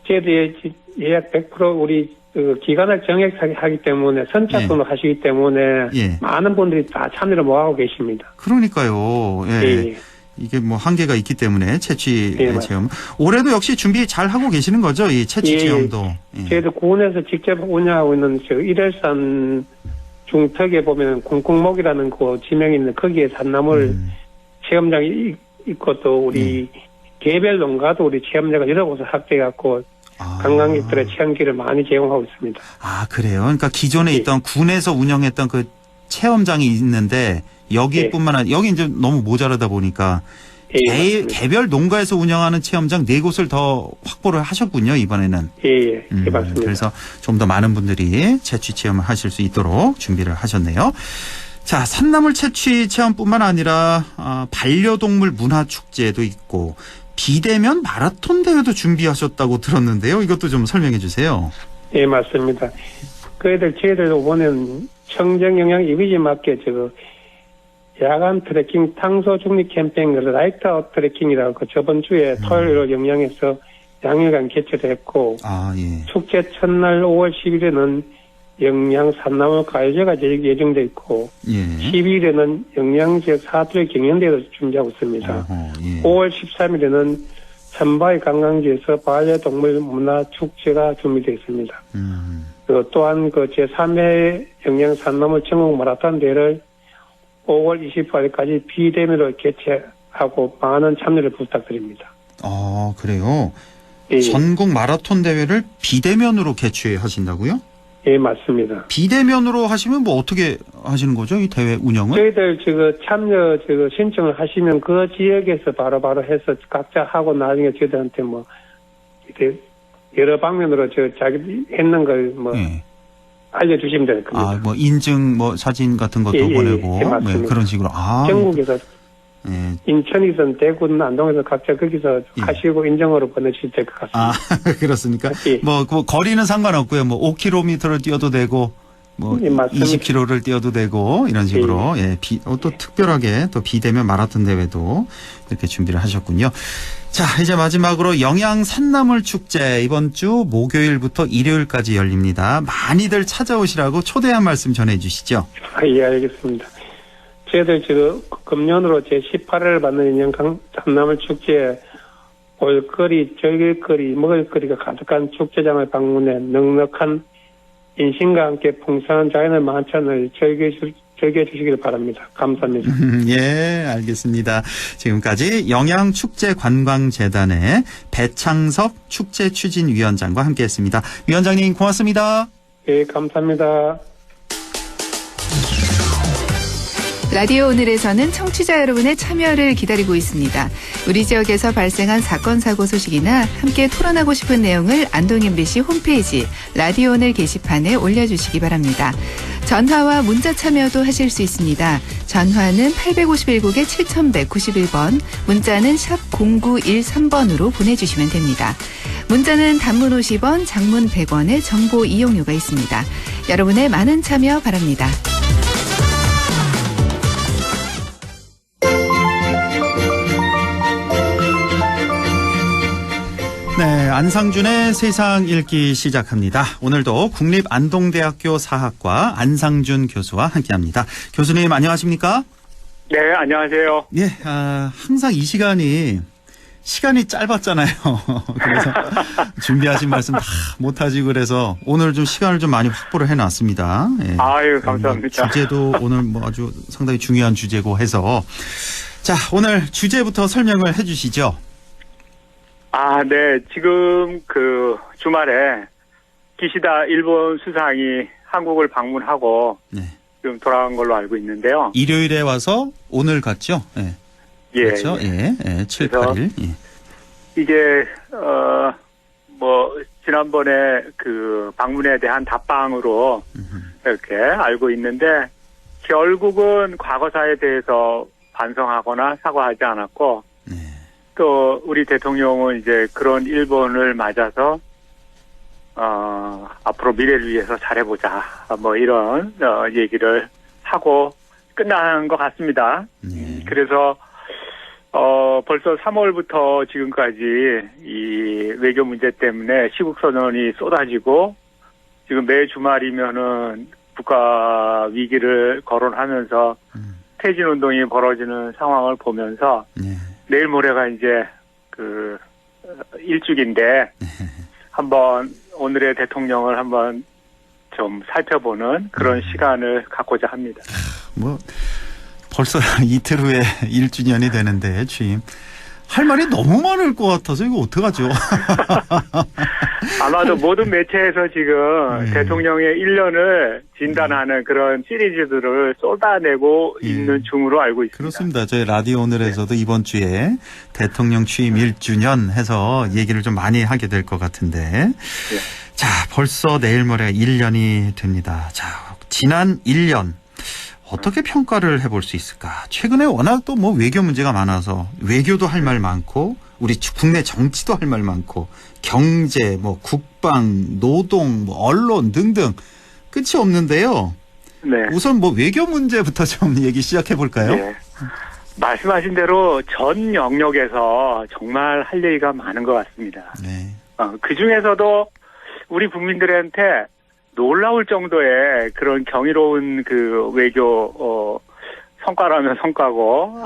저희들 예약 100% 우리 기간을 정액하기 때문에 선착순으로 하시기 때문에 많은 분들이 다 참여를 못하고 계십니다. 그러니까요. 예. 예. 이게 뭐 한계가 있기 때문에 채취 예, 체험. 올해도 역시 준비 잘 하고 계시는 거죠? 이 채취 체험도. 예. 저희도 군에서 직접 운영하고 있는 일월산 중턱에 보면 쿵쿵목이라는 그 지명이 있는 거기에 산나물 체험장이 있고 또 우리 개별 농가도 우리 체험장을 여러 곳에 확대해갖고 관광객들의 체험기를 많이 제공하고 있습니다. 아, 그래요? 그러니까 기존에 있던 군에서 운영했던 그 체험장이 있는데 여기뿐만 아니라 여기 이제 너무 모자라다 보니까 개별 농가에서 운영하는 체험장 4곳을 더 확보를 하셨군요, 이번에는. 예, 맞습니다. 그래서 좀 더 많은 분들이 채취 체험을 하실 수 있도록 준비를 하셨네요. 자, 산나물 채취 체험뿐만 아니라 반려동물 문화축제도 있고 비대면 마라톤 대회도 준비하셨다고 들었는데요. 이것도 좀 설명해 주세요. 예, 맞습니다. 저희들 이번에는 청정영양 이미지 맞게 야간 트레킹 탕소 중립 캠페인을 라이트아웃 트레킹이라고 저번 주에 토요일로 영양에서 양일간 개최를 했고 축제 첫날 5월 10일에는 영양 산나물 가요제가 예정돼 있고 12일에는 영양지역 사투리 경연대회도 준비하고 있습니다. 5월 13일에는 천바위 관광지에서 반려동물 문화축제가 준비되어 있습니다. 또한 제3회 영양 산나물 전국 마라톤 대회를 5월 28일까지 비대면으로 개최하고 많은 참여를 부탁드립니다. 아, 그래요? 전국 마라톤 대회를 비대면으로 개최하신다고요? 예, 맞습니다. 비대면으로 하시면 뭐 어떻게 하시는 거죠? 이 대회 운영은? 저희들 참여 신청을 하시면 그 지역에서 바로바로 해서 각자 하고 나중에 저희들한테 이렇게 여러 방면으로 자기 했는 걸 알려주시면 될 겁니다. 뭐 인증 사진 같은 것도 보내고 그런 식으로. 전국에서 인천이든 대구든 안동에서 각자 거기서 하시고 인정으로 보내주실 될 것 같습니다. 그렇습니까? 그 거리는 상관없고요. 5km를 뛰어도 되고 20km를 뛰어도 되고 이런 식으로 또 특별하게 또 비대면 마라톤 대회도 이렇게 준비를 하셨군요. 자, 이제 마지막으로 영양 산나물 축제 이번 주 목요일부터 일요일까지 열립니다. 많이들 찾아오시라고 초대 한 말씀 전해 주시죠. 예, 알겠습니다. 저희들 금년으로 제18회를 받는 영양 산나물 축제에 볼거리, 즐길거리, 먹을거리가 가득한 축제장을 방문해 넉넉한 인심과 함께 풍성한 자연의 만찬을 즐겨주시길 바랍니다. 감사합니다. 예, 알겠습니다. 지금까지 영양축제관광재단의 배창석 축제추진위원장과 함께했습니다. 위원장님 고맙습니다. 예, 감사합니다. 라디오 오늘에서는 청취자 여러분의 참여를 기다리고 있습니다. 우리 지역에서 발생한 사건 사고 소식이나 함께 토론하고 싶은 내용을 안동 MBC 홈페이지 라디오 오늘 게시판에 올려주시기 바랍니다. 전화와 문자 참여도 하실 수 있습니다. 전화는 851국에 7191번, 문자는 샵 0913번으로 보내주시면 됩니다. 문자는 단문 50원, 장문 100원의 정보 이용료가 있습니다. 여러분의 많은 참여 바랍니다. 안상준의 세상 읽기 시작합니다. 오늘도 국립안동대학교 사학과 안상준 교수와 함께합니다. 교수님 안녕하십니까? 네, 안녕하세요. 예, 항상 이 시간이 짧았잖아요. 그래서 준비하신 말씀 다 못하지 그래서 오늘 좀 시간을 좀 많이 확보를 해놨습니다. 예. 아유, 감사합니다. 주제도 오늘 뭐 아주 상당히 중요한 주제고 해서 자, 오늘 주제부터 설명을 해주시죠. 네. 지금 그 주말에 기시다 일본 수상이 한국을 방문하고 지금 돌아간 걸로 알고 있는데요. 일요일에 와서 오늘 갔죠? 예. 그렇죠? 예. 7, 8일. 예. 이게 지난번에 그 방문에 대한 답방으로 이렇게 알고 있는데 결국은 과거사에 대해서 반성하거나 사과하지 않았고 또 우리 대통령은 이제 그런 일본을 맞아서 앞으로 미래를 위해서 잘해보자 이런 얘기를 하고 끝난 것 같습니다. 그래서 벌써 3월부터 지금까지 이 외교 문제 때문에 시국 선언이 쏟아지고 지금 매 주말이면은 국가 위기를 거론하면서 퇴진 운동이 벌어지는 상황을 보면서 내일 모레가 이제 그 일주기인데 한번 오늘의 대통령을 한번 좀 살펴보는 그런 시간을 갖고자 합니다. 벌써 이틀 후에 1주년이 되는데 취임. 할 말이 너무 많을 것 같아서 이거 어떡하죠? 아마도 모든 매체에서 지금 대통령의 1년을 진단하는 그런 시리즈들을 쏟아내고 있는 중으로 알고 있습니다. 그렇습니다. 저희 라디오 오늘에서도 이번 주에 대통령 취임 1주년 해서 얘기를 좀 많이 하게 될 것 같은데. 자, 벌써 내일 모레가 1년이 됩니다. 자, 지난 1년. 어떻게 평가를 해볼 수 있을까? 최근에 워낙 또 외교 문제가 많아서 외교도 할 말 많고 우리 국내 정치도 할 말 많고 경제, 국방, 노동, 언론 등등 끝이 없는데요. 네. 우선 외교 문제부터 좀 얘기 시작해 볼까요? 네. 말씀하신 대로 전 영역에서 정말 할 얘기가 많은 것 같습니다. 네. 그 중에서도 우리 국민들한테 놀라울 정도의 그런 경이로운 그 외교 성과라면 성과고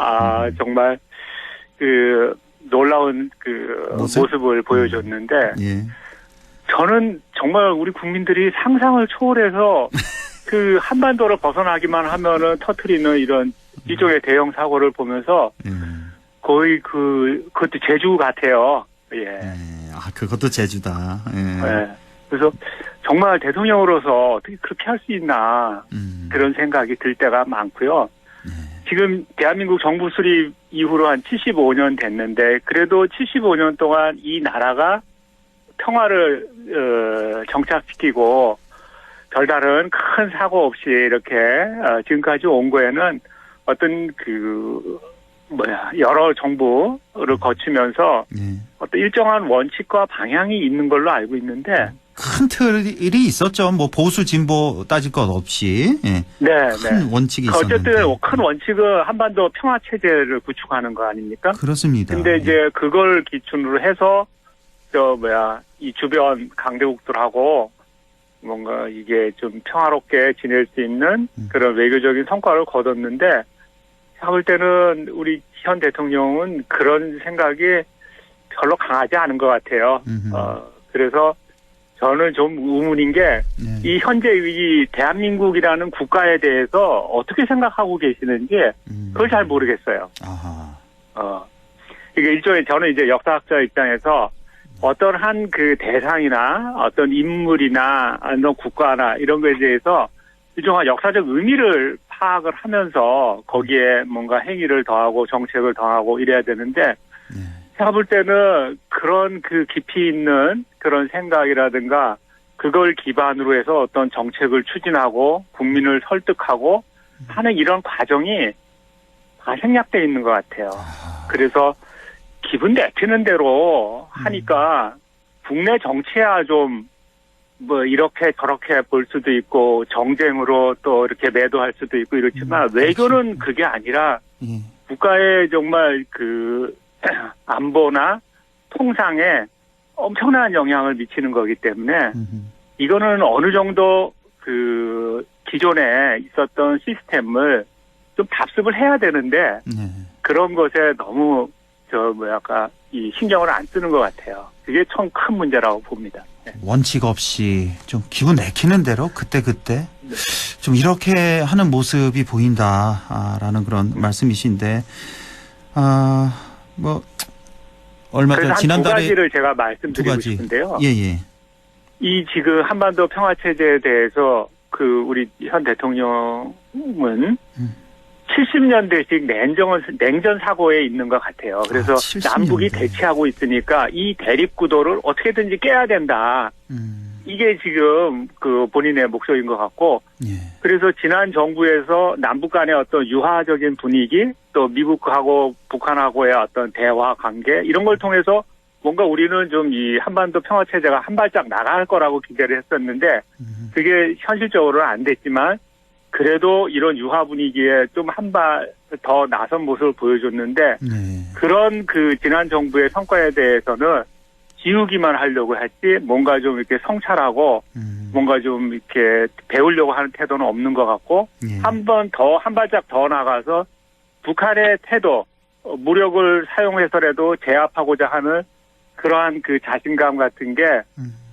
정말 그 놀라운 그 모습을 보여줬는데 저는 정말 우리 국민들이 상상을 초월해서 그 한반도를 벗어나기만 하면은 터트리는 이런 일종의 대형 사고를 보면서 거의 그것도 제주 같아요. 그것도 제주다. 네. 그래서 정말 대통령으로서 어떻게 그렇게 할 수 있나 그런 생각이 들 때가 많고요. 지금 대한민국 정부 수립 이후로 한 75년 됐는데 그래도 75년 동안 이 나라가 평화를 정착시키고 별다른 큰 사고 없이 이렇게 지금까지 온 거에는 어떤 여러 정부를 거치면서 어떤 일정한 원칙과 방향이 있는 걸로 알고 있는데 큰 틀이 있었죠. 보수 진보 따질 것 없이. 큰 원칙이 있었는데. 어쨌든 큰 원칙은 한반도 평화 체제를 구축하는 거 아닙니까? 그렇습니다. 근데 이제 그걸 기준으로 해서 이 주변 강대국들하고 뭔가 이게 좀 평화롭게 지낼 수 있는 그런 외교적인 성과를 거뒀는데 제가 볼 때는 우리 현 대통령은 그런 생각이 별로 강하지 않은 것 같아요. 그래서 저는 좀 의문인 게 이 현재 이 대한민국이라는 국가에 대해서 어떻게 생각하고 계시는지 그걸 잘 모르겠어요. 이게 일종의 저는 이제 역사학자 입장에서 어떤 한 그 대상이나 어떤 인물이나 어떤 국가나 이런 거에 대해서 일종의 역사적 의미를 파악을 하면서 거기에 뭔가 행위를 더하고 정책을 더하고 이래야 되는데 제가 볼 때는 그런 그 깊이 있는 그런 생각이라든가 그걸 기반으로 해서 어떤 정책을 추진하고 국민을 설득하고 하는 이런 과정이 다 생략되어 있는 것 같아요. 그래서 기분 내피는 대로 하니까 국내 정치야 좀 이렇게 저렇게 볼 수도 있고 정쟁으로 또 이렇게 매도할 수도 있고 이렇지만 외교는 그게 아니라 국가의 정말 그 안보나 통상에 엄청난 영향을 미치는 거기 때문에 이거는 어느 정도 그 기존에 있었던 시스템을 좀 답습을 해야 되는데 그런 것에 너무 이 신경을 안 쓰는 것 같아요. 그게 참 큰 문제라고 봅니다. 네. 원칙 없이 좀 기분 내키는 대로 그때 좀 이렇게 하는 모습이 보인다라는 그런 말씀이신데 얼마 전 지난달에 두 가지를 제가 말씀드리고 싶은데요. 예. 이 지금 한반도 평화 체제에 대해서 그 우리 현 대통령은 70년대식 냉전 사고에 있는 것 같아요. 그래서 남북이 대치하고 있으니까 이 대립 구도를 어떻게든지 깨야 된다. 이게 지금 그 본인의 목소리인 것 같고, 그래서 지난 정부에서 남북 간의 어떤 유화적인 분위기, 또 미국하고 북한하고의 어떤 대화 관계 이런 걸 통해서 뭔가 우리는 좀 이 한반도 평화 체제가 한 발짝 나갈 거라고 기대를 했었는데 그게 현실적으로는 안 됐지만 그래도 이런 유화 분위기에 좀 한 발 더 나선 모습을 보여줬는데 그런 그 지난 정부의 성과에 대해서는 지우기만 하려고 했지 뭔가 좀 이렇게 성찰하고 뭔가 좀 이렇게 배우려고 하는 태도는 없는 것 같고 한 발짝 더 나가서 북한의 태도 무력을 사용해서라도 제압하고자 하는 그러한 그 자신감 같은 게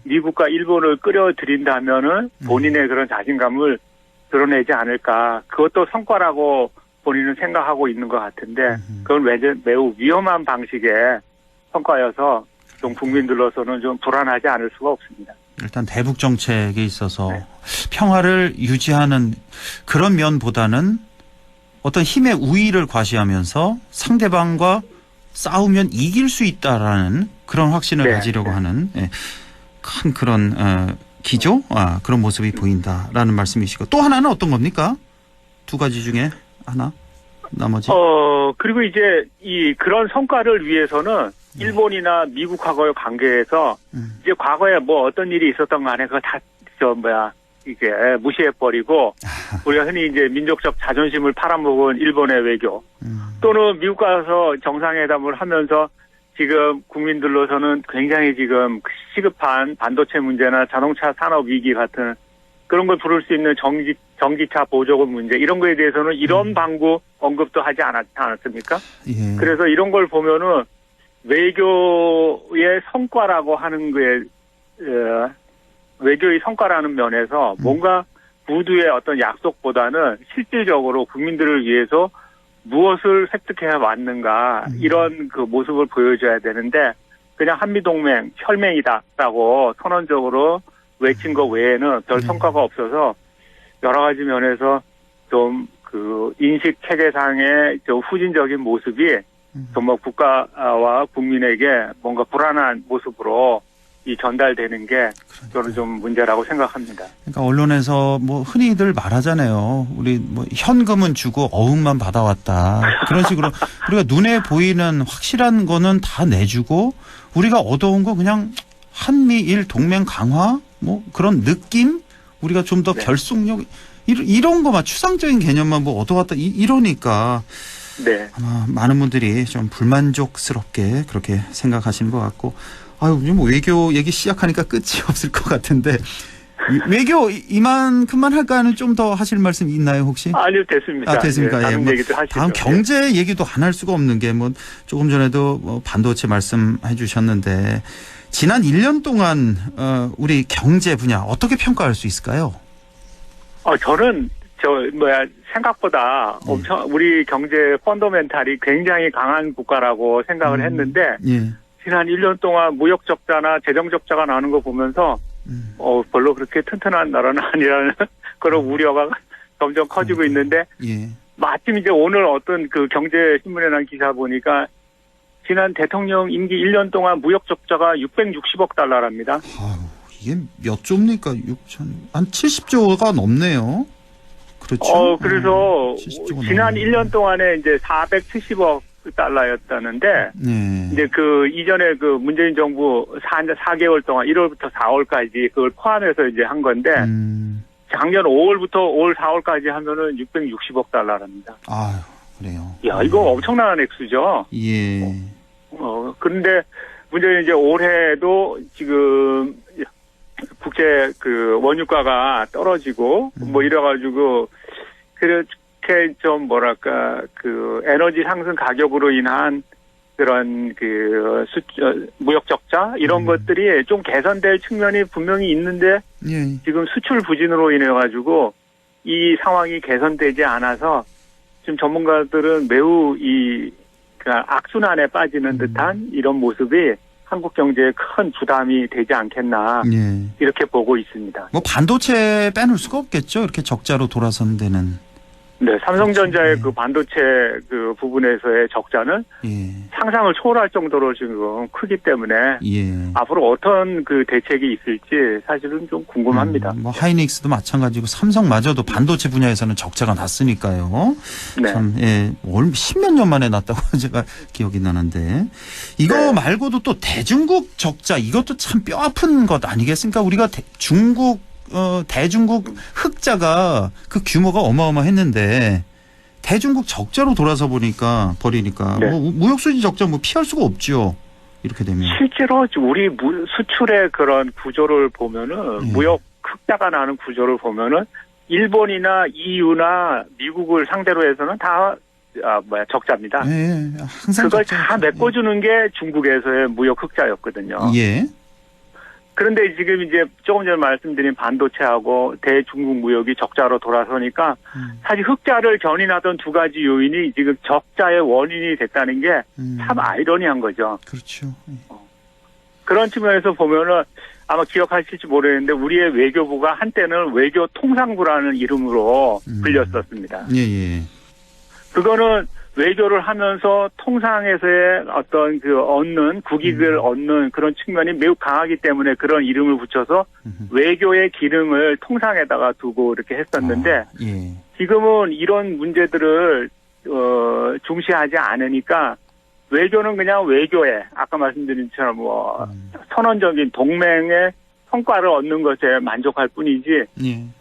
미국과 일본을 끌어들인다면은 본인의 그런 자신감을 드러내지 않을까. 그것도 성과라고 본인은 생각하고 있는 것 같은데 그건 매우 위험한 방식의 성과여서 좀 국민들로서는 좀 불안하지 않을 수가 없습니다. 일단 대북 정책에 있어서 평화를 유지하는 그런 면보다는 어떤 힘의 우위를 과시하면서 상대방과 싸우면 이길 수 있다라는 그런 확신을 가지려고 하는 큰 그런 기조? 그런 모습이 보인다라는 말씀이시고 또 하나는 어떤 겁니까? 두 가지 중에 하나? 나머지? 그리고 이제 그런 성과를 위해서는 일본이나 미국하고의 관계에서 이제 과거에 뭐 어떤 일이 있었던 간에 그거 다 이게 무시해버리고 우리가 흔히 이제 민족적 자존심을 팔아먹은 일본의 외교 또는 미국 가서 정상회담을 하면서 지금 국민들로서는 굉장히 지금 시급한 반도체 문제나 자동차 산업 위기 같은 그런 걸 부를 수 있는 전기차 보조금 문제 이런 거에 대해서는 이런 방구 언급도 하지 않았습니까? 그래서 이런 걸 보면은 외교의 성과라고 하는 거에 외교의 성과라는 면에서 뭔가 구두의 어떤 약속보다는 실질적으로 국민들을 위해서 무엇을 획득해 왔는가 이런 그 모습을 보여줘야 되는데 그냥 한미동맹 혈맹이다라고 선언적으로 외친 것 외에는 별 성과가 없어서 여러 가지 면에서 좀 그 인식 체계상의 좀 후진적인 모습이 정말 국가와 국민에게 뭔가 불안한 모습으로 전달되는 게 저는 좀 문제라고 생각합니다. 그러니까 언론에서 뭐 흔히들 말하잖아요. 우리 뭐 현금은 주고 어음만 받아왔다. 그런 식으로 우리가 눈에 보이는 확실한 거는 다 내주고 우리가 얻어온 거 그냥 한미일 동맹 강화 뭐 그런 느낌 우리가 좀 더 결속력 이런 거만 추상적인 개념만 뭐 얻어왔다 이러니까 아마 많은 분들이 좀 불만족스럽게 그렇게 생각하시는 것 같고 뭐 외교 얘기 시작하니까 끝이 없을 것 같은데 외교 이만큼만 할까는 좀 더 하실 말씀 있나요 혹시? 아니요 됐습니다. 됐습니까? 다음 얘기도 하시죠. 다음 경제 얘기도 안 할 수가 없는 게 뭐 조금 전에도 뭐 반도체 말씀해 주셨는데 지난 1년 동안 우리 경제 분야 어떻게 평가할 수 있을까요? 저는 생각보다 엄청 우리 경제 펀더멘탈이 굉장히 강한 국가라고 생각을 했는데 지난 1년 동안 무역 적자나 재정 적자가 나는 거 보면서 별로 그렇게 튼튼한 나라는 아니라는 그런 우려가 점점 커지고 있는데 마침 이제 오늘 어떤 그 경제신문에 난 기사 보니까 지난 대통령 임기 1년 동안 무역 적자가 660억 달러랍니다. 이게 몇 조입니까? 한 70조가 넘네요. 그렇죠. 그래서 지난 1년 동안에 이제 470억 달러였다는데 이제 그 이전에 그 문재인 정부 4개월 동안 1월부터 4월까지 그걸 포함해서 이제 한 건데 작년 5월부터 올 4월까지 하면은 660억 달러랍니다. 그래요. 야, 이거 엄청난 액수죠. 예. 그런데 문제는 이제 올해도 지금 국제 그 원유가가 떨어지고 뭐 이래가지고 그렇게 좀 뭐랄까 그 에너지 상승 가격으로 인한 그런 그 무역 적자 이런 것들이 좀 개선될 측면이 분명히 있는데 지금 수출 부진으로 인해 가지고 이 상황이 개선되지 않아서 지금 전문가들은 매우 그 악순환에 빠지는 듯한 이런 모습이 한국 경제에 큰 부담이 되지 않겠나 이렇게 보고 있습니다. 뭐 반도체 빼놓을 수가 없겠죠. 이렇게 적자로 돌아선 데는. 네, 삼성전자의 그 반도체 그 부분에서의 적자는 상상을 초월할 정도로 지금 크기 때문에 앞으로 어떤 그 대책이 있을지 사실은 좀 궁금합니다. 뭐 하이닉스도 마찬가지고 삼성마저도 반도체 분야에서는 적자가 났으니까요. 네. 참, 십몇 년 만에 났다고 제가 기억이 나는데 이거 말고도 또 대중국 적자 이것도 참 뼈아픈 것 아니겠습니까? 우리가 대중국 흑자가 그 규모가 어마어마했는데 대중국 적자로 돌아서 버리니까 뭐 무역수지 적자 뭐 피할 수가 없죠. 이렇게 되면 실제로 우리 수출의 그런 구조를 보면은 무역 흑자가 나는 구조를 보면은 일본이나 EU나 미국을 상대로 해서는 다 적자입니다. 항상 그걸 다 메꿔주는 게 중국에서의 무역 흑자였거든요. 그런데 지금 이제 조금 전에 말씀드린 반도체하고 대중국 무역이 적자로 돌아서니까 사실 흑자를 견인하던 두 가지 요인이 지금 적자의 원인이 됐다는 게 참 아이러니한 거죠. 그렇죠. 그런 측면에서 보면은 아마 기억하실지 모르겠는데 우리의 외교부가 한때는 외교통상부라는 이름으로 불렸었습니다. 그거는 외교를 하면서 통상에서의 어떤 그 국익을 얻는 그런 측면이 매우 강하기 때문에 그런 이름을 붙여서 외교의 기능을 통상에다가 두고 이렇게 했었는데 지금은 이런 문제들을 중시하지 않으니까 외교는 그냥 외교에 아까 말씀드린 것처럼 선언적인 동맹의 성과를 얻는 것에 만족할 뿐이지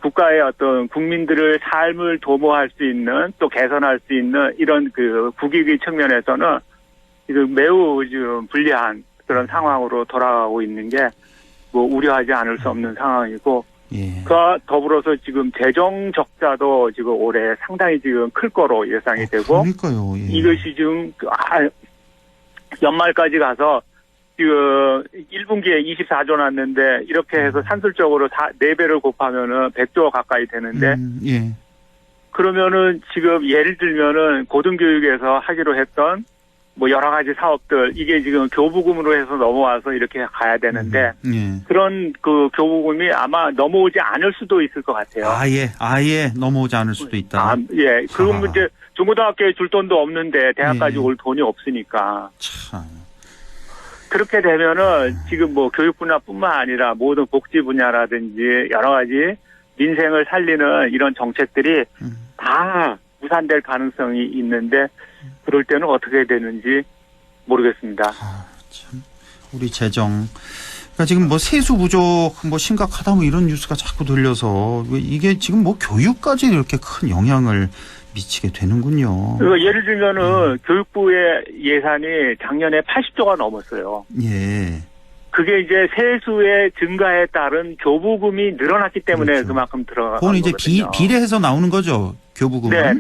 국가의 어떤 국민들의 삶을 도모할 수 있는 또 개선할 수 있는 이런 그 국익의 측면에서는 지금 매우 지금 불리한 그런 상황으로 돌아가고 있는 게 뭐 우려하지 않을 수 없는 상황이고 그와 더불어서 지금 재정 적자도 지금 올해 상당히 지금 클 거로 예상이 되고 이것이 지금 연말까지 가서 지금 1분기에 24조 났는데 이렇게 해서 산술적으로 4배를 곱하면은 100조 가까이 되는데 그러면은 지금 예를 들면은 고등교육에서 하기로 했던 뭐 여러 가지 사업들 이게 지금 교부금으로 해서 넘어와서 이렇게 가야 되는데 그런 그 교부금이 아마 넘어오지 않을 수도 있을 것 같아요. 아예 넘어오지 않을 수도 있다. 그건 이제 중고등학교에 줄 돈도 없는데 대학까지 올 돈이 없으니까. 참. 그렇게 되면은 지금 뭐 교육 분야뿐만 아니라 모든 복지 분야라든지 여러 가지 민생을 살리는 이런 정책들이 다 무산될 가능성이 있는데 그럴 때는 어떻게 되는지 모르겠습니다. 참 우리 재정 그러니까 지금 뭐 세수 부족 뭐 심각하다 뭐 이런 뉴스가 자꾸 들려서 이게 지금 뭐 교육까지 이렇게 큰 영향을 미치게 되는군요. 예를 들면은 교육부의 예산이 작년에 80조가 넘었어요. 그게 이제 세수의 증가에 따른 교부금이 늘어났기 때문에 그만큼 들어간 그건 이제 거거든요. 비례해서 나오는 거죠. 교부금은.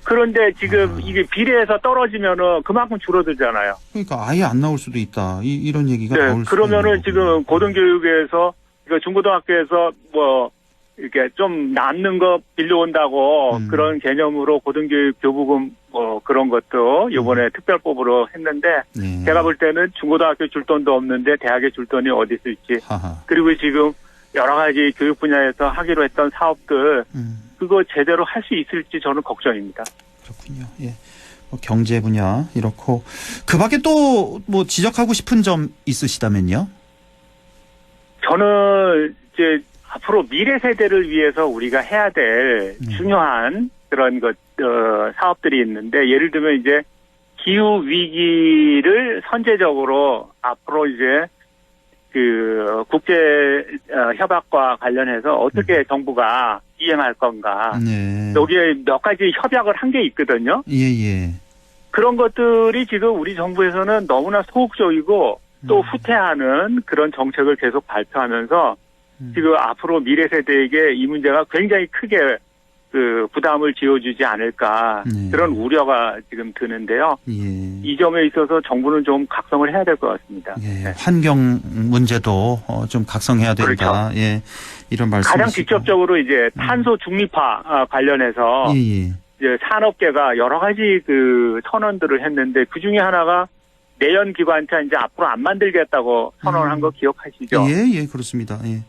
그런데 지금 이게 비례해서 떨어지면은 그만큼 줄어들잖아요. 그러니까 아예 안 나올 수도 있다. 이런 얘기가 나올 수도 그러면은 지금 고등교육에서 중고등학교에서 뭐 이렇게 좀 남는 거 빌려온다고 그런 개념으로 고등교육 교부금 뭐 그런 것도 이번에 특별법으로 했는데 제가 볼 때는 중고등학교 줄 돈도 없는데 대학에 줄 돈이 어디 있을지 그리고 지금 여러 가지 교육 분야에서 하기로 했던 사업들 그거 제대로 할 수 있을지 저는 걱정입니다. 그렇군요. 뭐 경제 분야 이렇고 그밖에 또 뭐 지적하고 싶은 점 있으시다면요? 저는 이제 앞으로 미래 세대를 위해서 우리가 해야 될 중요한 그런 사업들이 있는데 예를 들면 이제 기후 위기를 선제적으로 앞으로 이제 그 국제 협약과 관련해서 어떻게 정부가 이행할 건가. 여기에 몇 가지 협약을 한 게 있거든요. 그런 것들이 지금 우리 정부에서는 너무나 소극적이고 또 후퇴하는 그런 정책을 계속 발표하면서 지금 앞으로 미래 세대에게 이 문제가 굉장히 크게 그 부담을 지어주지 않을까 그런 우려가 지금 드는데요. 이 점에 있어서 정부는 좀 각성을 해야 될 것 같습니다. 네. 환경 문제도 좀 각성해야 된다. 그렇죠. 예, 이런 말씀. 가장 직접적으로 이제 탄소 중립화 관련해서 이제 산업계가 여러 가지 그 선언들을 했는데 그 중에 하나가 내연 기관차 이제 앞으로 안 만들겠다고 선언한 거 기억하시죠? 예, 그렇습니다. 예.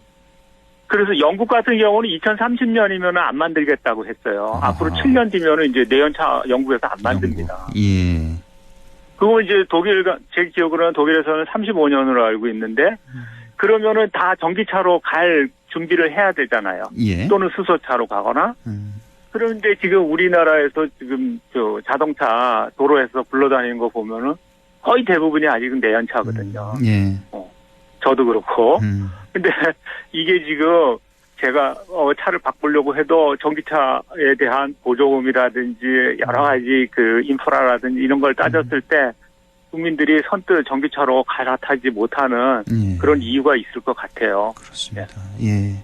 그래서 영국 같은 경우는 2030년이면 안 만들겠다고 했어요. 앞으로 7년 뒤면은 이제 내연차 영국에서 안 만듭니다. 예. 그거 이제 제 기억으로는 독일에서는 35년으로 알고 있는데 그러면은 다 전기차로 갈 준비를 해야 되잖아요. 예. 또는 수소차로 가거나. 그런데 지금 우리나라에서 지금 저 자동차 도로에서 굴러다니는 거 보면은 거의 대부분이 아직은 내연차거든요. 예. 저도 그렇고. 근데 이게 지금 제가 차를 바꾸려고 해도 전기차에 대한 보조금이라든지 여러 가지 그 인프라라든지 이런 걸 따졌을 때 국민들이 선뜻 전기차로 갈아타지 못하는 그런 이유가 있을 것 같아요. 그렇습니다. 예.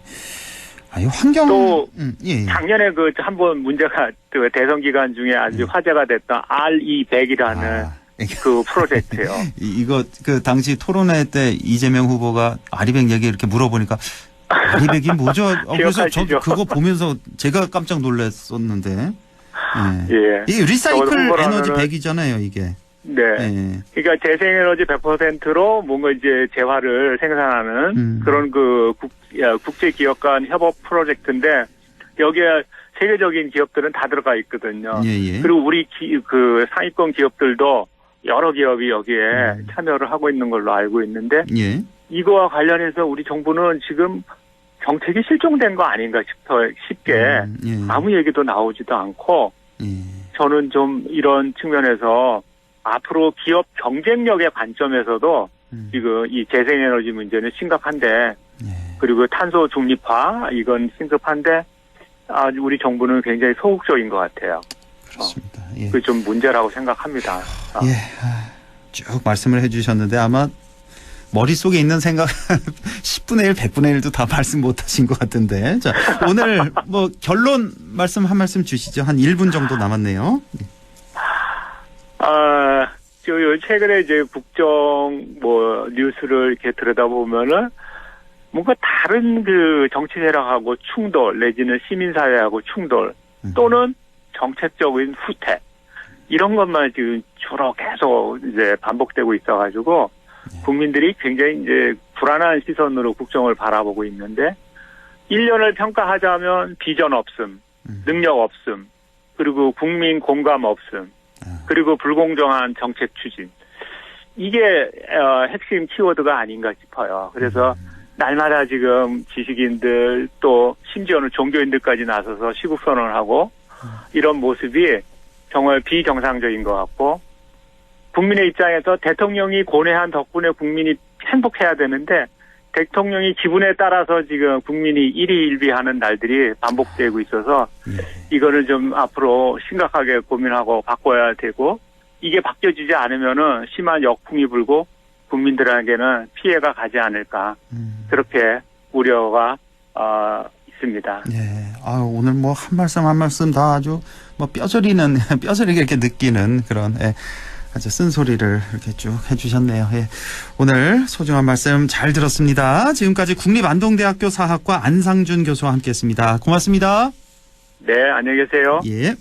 아니, 환경. 또 예. 작년에 그 한번 문제가 그 대선 기간 중에 아주 화제가 됐던 RE100이라는 그 프로젝트요. 이거 그 당시 토론회 때 이재명 후보가 아리백 얘기 이렇게 물어보니까 아리백이 뭐죠? 그래서 저 그거 보면서 제가 깜짝 놀랐었는데. 예. 이게 리사이클 에너지 100이잖아요, 이게. 네. 그러니까 재생에너지 100%로 뭔가 이제 재화를 생산하는 그런 그 국제 기업 간 협업 프로젝트인데 여기에 세계적인 기업들은 다 들어가 있거든요. 그리고 우리 그 상위권 기업들도 여러 기업이 여기에 참여를 하고 있는 걸로 알고 있는데 이거와 관련해서 우리 정부는 지금 정책이 실종된 거 아닌가 싶게 아무 얘기도 나오지도 않고 저는 좀 이런 측면에서 앞으로 기업 경쟁력의 관점에서도 지금 이 재생에너지 문제는 심각한데 그리고 탄소 중립화 이건 심각한데 우리 정부는 굉장히 소극적인 것 같아요. 그렇습니다. 그 좀 문제라고 생각합니다. 예, 쭉 말씀을 해주셨는데 아마 머릿속에 있는 생각 10분의 1, 100분의 1도 다 말씀 못하신 것 같은데 자 오늘 뭐 결론 말씀 한 말씀 주시죠. 한 1분 정도 남았네요. 최근에 이제 국정 뭐 뉴스를 이렇게 들여다보면은 뭔가 다른 그 정치 세력하고 충돌 내지는 시민사회하고 충돌 또는 정책적인 후퇴 이런 것만 지금 주로 계속 이제 반복되고 있어가지고 국민들이 굉장히 이제 불안한 시선으로 국정을 바라보고 있는데 1년을 평가하자면 비전 없음, 능력 없음, 그리고 국민 공감 없음, 그리고 불공정한 정책 추진 이게 핵심 키워드가 아닌가 싶어요. 그래서 날마다 지금 지식인들 또 심지어는 종교인들까지 나서서 시국선언을 하고 이런 모습이 정말 비정상적인 것 같고 국민의 입장에서 대통령이 고뇌한 덕분에 국민이 행복해야 되는데 대통령이 기분에 따라서 지금 국민이 일희일비하는 날들이 반복되고 있어서 이거를 좀 앞으로 심각하게 고민하고 바꿔야 되고 이게 바뀌어지지 않으면은 심한 역풍이 불고 국민들에게는 피해가 가지 않을까 그렇게 우려가 있습니다. 예. 오늘 뭐 한 말씀 한 말씀 다 아주 뭐 뼈저리게 이렇게 느끼는 그런 아주 쓴소리를 이렇게 쭉 해주셨네요. 예. 오늘 소중한 말씀 잘 들었습니다. 지금까지 국립안동대학교 사학과 안상준 교수와 함께했습니다. 고맙습니다. 네, 안녕히 계세요. 예.